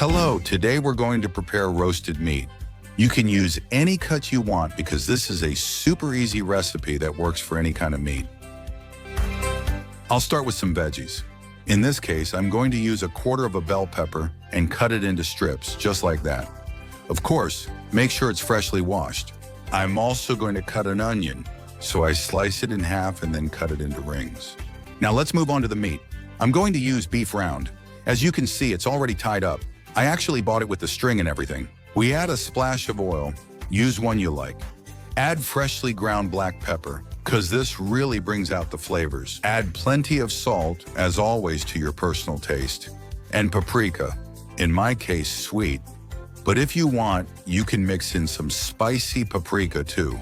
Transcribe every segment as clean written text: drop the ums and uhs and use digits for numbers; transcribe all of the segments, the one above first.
Hello, today we're going to prepare roasted meat. You can use any cut you want because this is a super easy recipe that works for any kind of meat. I'll start with some veggies. In this case, I'm going to use 1/4 of a bell pepper and cut it into strips, just like that. Of course, make sure it's freshly washed. I'm also going to cut an onion, so I slice it in half and then cut it into rings. Now let's move on to the meat. I'm going to use beef round. As you can see, it's already tied up. I actually bought it with the string and everything. We add a splash of oil. Use one you like. Add freshly ground black pepper, because this really brings out the flavors. Add plenty of salt, as always, to your personal taste. And paprika, in my case, sweet. But if you want, you can mix in some spicy paprika too.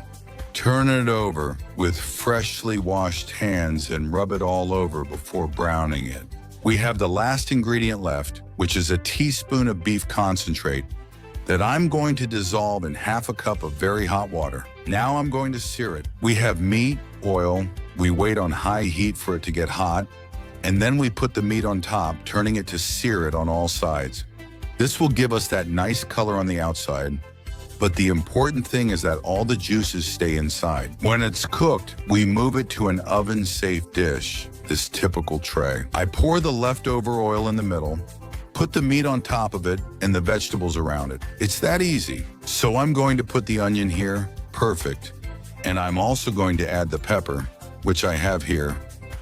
Turn it over with freshly washed hands and rub it all over before browning it. We have the last ingredient left, which is a teaspoon of beef concentrate that I'm going to dissolve in 1/2 cup of very hot water. Now I'm going to sear it. We have meat, oil, we wait on high heat for it to get hot, and then we put the meat on top, turning it to sear it on all sides. This will give us that nice color on the outside, but the important thing is that all the juices stay inside. When it's cooked, we move it to an oven-safe dish, this typical tray. I pour the leftover oil in the middle, put the meat on top of it, and the vegetables around it. It's that easy. So I'm going to put the onion here, perfect. And I'm also going to add the pepper, which I have here.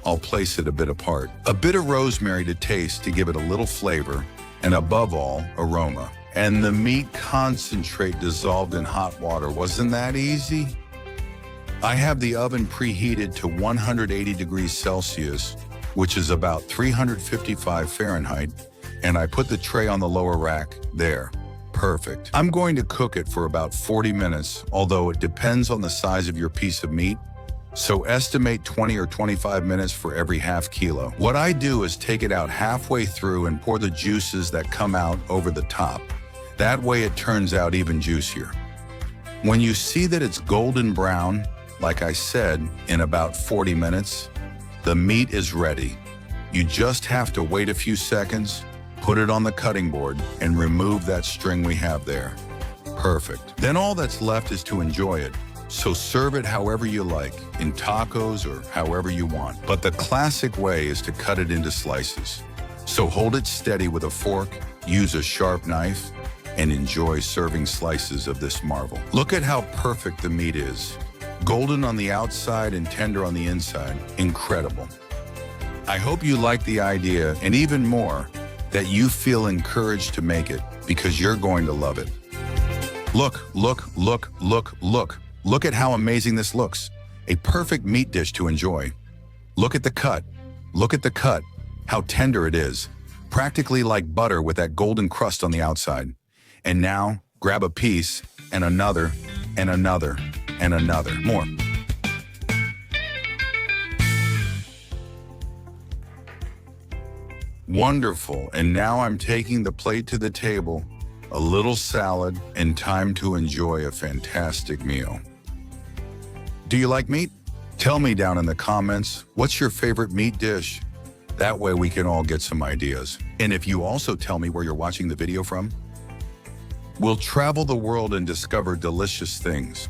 I'll place it a bit apart. A bit of rosemary to taste to give it a little flavor, and above all, aroma. And the meat concentrate dissolved in hot water. Wasn't that easy? I have the oven preheated to 180 degrees Celsius, which is about 355 Fahrenheit, and I put the tray on the lower rack there. Perfect. I'm going to cook it for about 40 minutes, although it depends on the size of your piece of meat, so estimate 20 or 25 minutes for every 1/2 kilo. What I do is take it out halfway through and pour the juices that come out over the top. That way it turns out even juicier. When you see that it's golden brown, like I said, in about 40 minutes, the meat is ready. You just have to wait a few seconds, put it on the cutting board, and remove that string we have there. Perfect. Then all that's left is to enjoy it. So serve it however you like, in tacos or however you want. But the classic way is to cut it into slices. So hold it steady with a fork, use a sharp knife, and enjoy serving slices of this marvel. Look at how perfect the meat is. Golden on the outside and tender on the inside. Incredible. I hope you like the idea, and even more, that you feel encouraged to make it, because you're going to love it. Look, look, look, look, look. Look at how amazing this looks. A perfect meat dish to enjoy. Look at the cut. Look at the cut. How tender it is. Practically like butter with that golden crust on the outside. And now, grab a piece, and another, and another, and another. More. Wonderful. And now I'm taking the plate to the table, a little salad, and time to enjoy a fantastic meal. Do you like meat? Tell me down in the comments, what's your favorite meat dish? That way we can all get some ideas. And if you also tell me where you're watching the video from, we'll travel the world and discover delicious things.